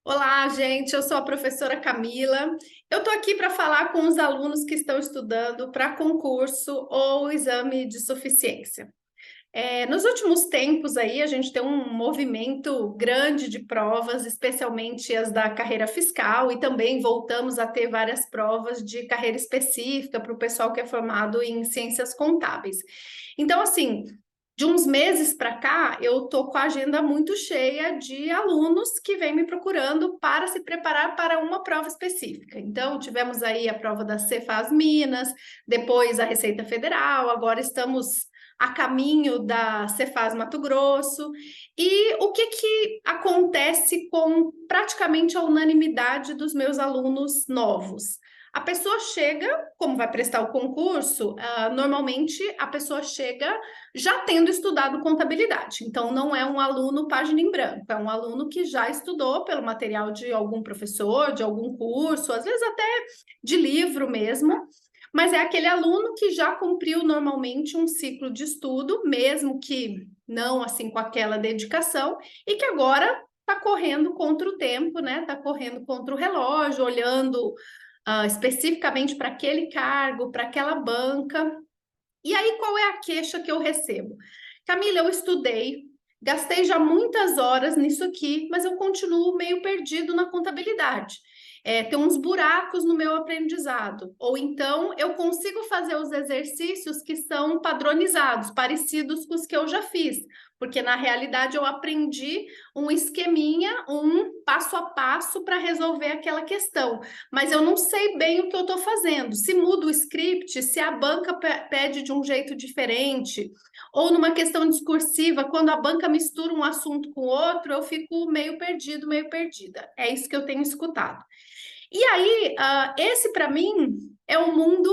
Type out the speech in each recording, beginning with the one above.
Olá, gente. Eu sou a professora Camila. Eu estou aqui para falar com os alunos que estão estudando para concurso ou exame de suficiência. Nos últimos tempos aí, a gente tem um movimento grande de provas, especialmente as da carreira fiscal, e também voltamos a ter várias provas de carreira específica para o pessoal que é formado em ciências contábeis. Então, assim, de uns meses para cá, eu estou com a agenda muito cheia de alunos que vêm me procurando para se preparar para uma prova específica. Então, tivemos aí a prova da Cefaz Minas, depois a Receita Federal, agora estamos a caminho da Cefaz Mato Grosso. E o que acontece com praticamente a unanimidade dos meus alunos novos? A pessoa chega, como vai prestar o concurso, normalmente a pessoa chega já tendo estudado contabilidade. Então, não é um aluno página em branco, é um aluno que já estudou pelo material de algum professor, de algum curso, às vezes até de livro mesmo, mas é aquele aluno que já cumpriu normalmente um ciclo de estudo, mesmo que não assim com aquela dedicação, e que agora está correndo contra o tempo, né? Está correndo contra o relógio, olhando especificamente para aquele cargo, para aquela banca. E aí, qual é a queixa que eu recebo? Camila, eu estudei, gastei já muitas horas nisso aqui, mas eu continuo meio perdido na contabilidade. Tem uns buracos no meu aprendizado. Ou então eu consigo fazer os exercícios que são padronizados, parecidos com os que eu já fiz, porque na realidade eu aprendi um esqueminha, um passo a passo para resolver aquela questão, mas eu não sei bem o que eu estou fazendo. Se muda o script, se a banca pede de um jeito diferente, ou numa questão discursiva, quando a banca mistura um assunto com outro, eu fico meio perdido, meio perdida. É isso que eu tenho escutado. E aí, esse para mim é o mundo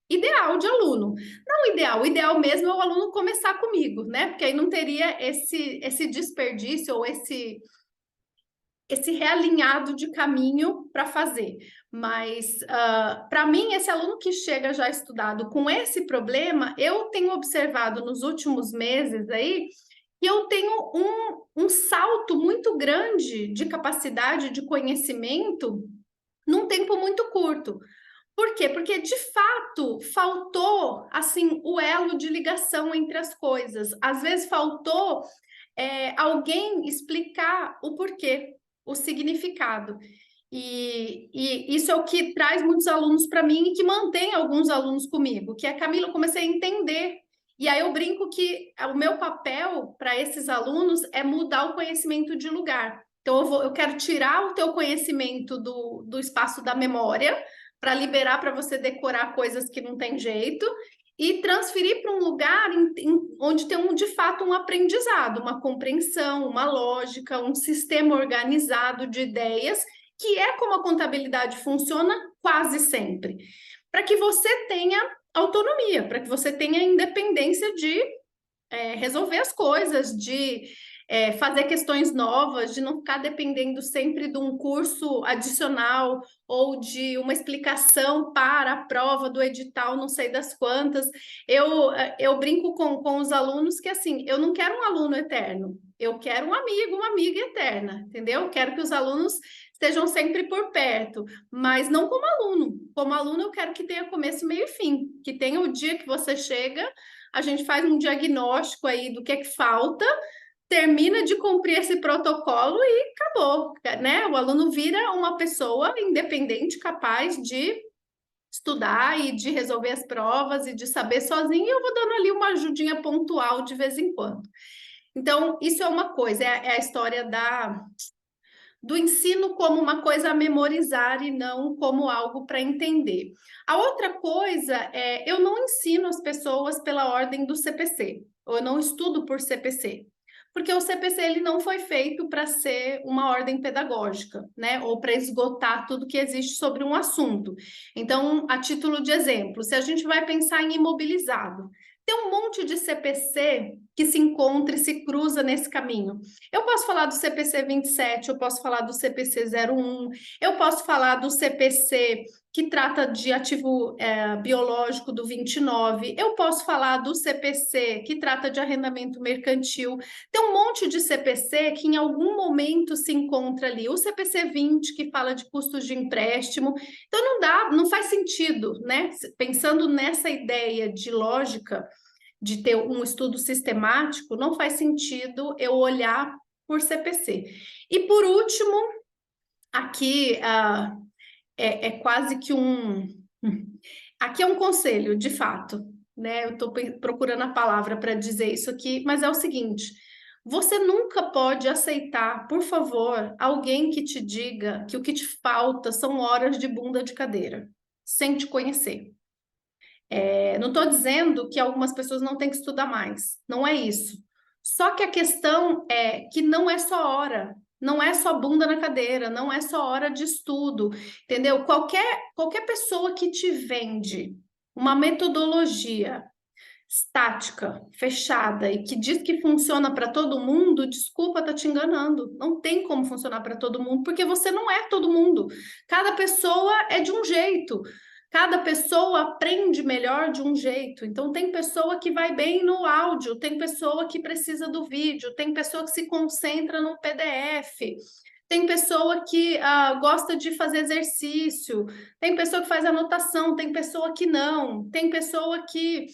ideal de aluno. Não ideal, o ideal mesmo é o aluno começar comigo, né? Porque aí não teria esse desperdício ou esse realinhado de caminho para fazer. Mas, para mim, esse aluno que chega já estudado com esse problema, eu tenho observado nos últimos meses aí que eu tenho um salto muito grande de capacidade de conhecimento num tempo muito curto. Por quê? Porque, de fato, faltou, assim, o elo de ligação entre as coisas. Às vezes faltou alguém explicar o porquê, o significado. E isso é o que traz muitos alunos para mim e que mantém alguns alunos comigo, que é, Camila, eu comecei a entender. E aí eu brinco que o meu papel para esses alunos é mudar o conhecimento de lugar. Então, eu quero tirar o teu conhecimento do espaço da memória para liberar para você decorar coisas que não tem jeito e transferir para um lugar onde tem de fato um aprendizado, uma compreensão, uma lógica, um sistema organizado de ideias, que é como a contabilidade funciona quase sempre, para que você tenha autonomia, para que você tenha independência de resolver as coisas, de fazer questões novas, de não ficar dependendo sempre de um curso adicional ou de uma explicação para a prova do edital, não sei das quantas. Eu brinco com os alunos que, assim, eu não quero um aluno eterno, eu quero um amigo, uma amiga eterna, entendeu? Eu quero que os alunos estejam sempre por perto, mas não como aluno. Como aluno, eu quero que tenha começo, meio e fim, que tenha o dia que você chega, a gente faz um diagnóstico aí do que é que falta, termina de cumprir esse protocolo e acabou, né? O aluno vira uma pessoa independente, capaz de estudar e de resolver as provas e de saber sozinho, e eu vou dando ali uma ajudinha pontual de vez em quando. Então, isso é uma coisa, é a história do ensino como uma coisa a memorizar e não como algo para entender. A outra coisa é, eu não ensino as pessoas pela ordem do CPC, ou eu não estudo por CPC, porque o CPC ele não foi feito para ser uma ordem pedagógica, né? Ou para esgotar tudo que existe sobre um assunto. Então, a título de exemplo, se a gente vai pensar em imobilizado, tem um monte de CPC que se encontra e se cruza nesse caminho. Eu posso falar do CPC 27, eu posso falar do CPC 01, eu posso falar do CPC que trata de ativo biológico do 29, eu posso falar do CPC que trata de arrendamento mercantil. Tem um monte de CPC que em algum momento se encontra ali. O CPC 20 que fala de custos de empréstimo. Então não faz sentido, né? Pensando nessa ideia de lógica de ter um estudo sistemático, não faz sentido eu olhar por CPC. E por último, aqui é quase que aqui é um conselho, de fato, né? Eu estou procurando a palavra para dizer isso aqui, mas é o seguinte: você nunca pode aceitar, por favor, alguém que te diga que o que te falta são horas de bunda de cadeira, sem te conhecer. Não estou dizendo que algumas pessoas não têm que estudar mais, não é isso. Só que a questão é que não é só hora, não é só bunda na cadeira, não é só hora de estudo, entendeu? Qualquer pessoa que te vende uma metodologia estática, fechada e que diz que funciona para todo mundo, desculpa, tá te enganando. Não tem como funcionar para todo mundo, porque você não é todo mundo. Cada pessoa é de um jeito. Cada pessoa aprende melhor de um jeito. Então, tem pessoa que vai bem no áudio, tem pessoa que precisa do vídeo, tem pessoa que se concentra no PDF, tem pessoa que gosta de fazer exercício, tem pessoa que faz anotação, tem pessoa que não, tem pessoa que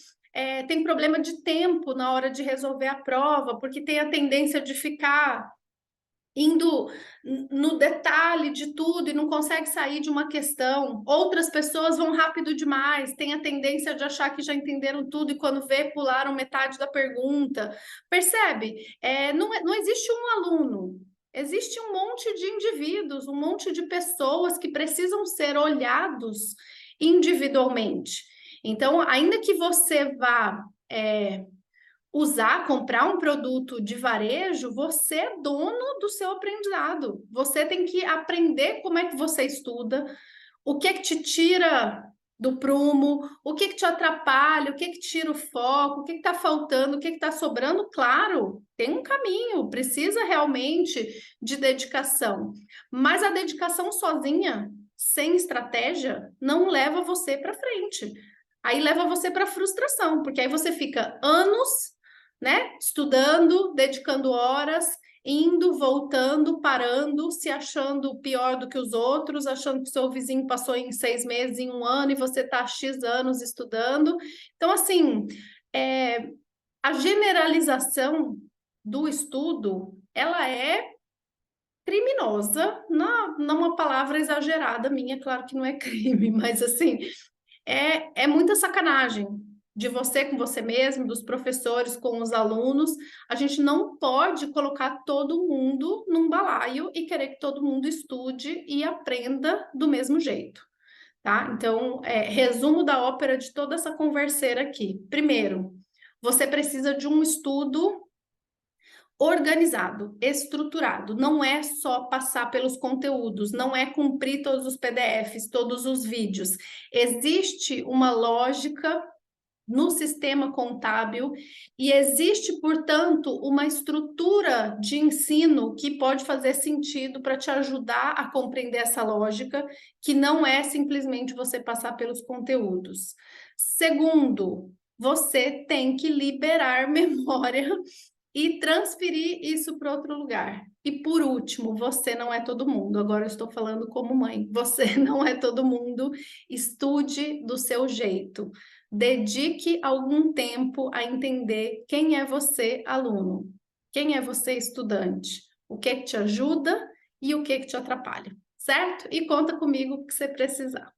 tem problema de tempo na hora de resolver a prova, porque tem a tendência de ficar indo no detalhe de tudo e não consegue sair de uma questão. Outras pessoas vão rápido demais, têm a tendência de achar que já entenderam tudo e quando vê, pularam metade da pergunta. Percebe? Não existe um aluno, existe um monte de indivíduos, um monte de pessoas que precisam ser olhados individualmente. Então, ainda que você vá comprar um produto de varejo, você é dono do seu aprendizado. Você tem que aprender como é que você estuda, o que é que te tira do prumo, o que é que te atrapalha, o que é que tira o foco, o que está faltando, o que está sobrando. Claro, tem um caminho, precisa realmente de dedicação. Mas a dedicação sozinha, sem estratégia, não leva você para frente. Aí leva você para frustração, porque aí você fica anos, né, estudando, dedicando horas, indo, voltando, parando, se achando pior do que os outros, achando que seu vizinho passou em 6 meses, em 1 ano, e você está há X anos estudando. Então, assim, a generalização do estudo, ela é criminosa, não uma palavra exagerada minha, claro que não é crime, mas assim, é muita sacanagem de você com você mesmo, dos professores com os alunos. A gente não pode colocar todo mundo num balaio e querer que todo mundo estude e aprenda do mesmo jeito, tá? Então, resumo da ópera de toda essa converseira aqui. Primeiro, você precisa de um estudo organizado, estruturado. Não é só passar pelos conteúdos, não é cumprir todos os PDFs, todos os vídeos. Existe uma lógica no sistema contábil e existe, portanto, uma estrutura de ensino que pode fazer sentido para te ajudar a compreender essa lógica, que não é simplesmente você passar pelos conteúdos. Segundo, você tem que liberar memória e transferir isso para outro lugar. E por último, você não é todo mundo. Agora eu estou falando como mãe. Você não é todo mundo. Estude do seu jeito. Dedique algum tempo a entender quem é você, aluno. Quem é você, estudante. O que é que te ajuda e o que é que te atrapalha. Certo? E conta comigo o que você precisar.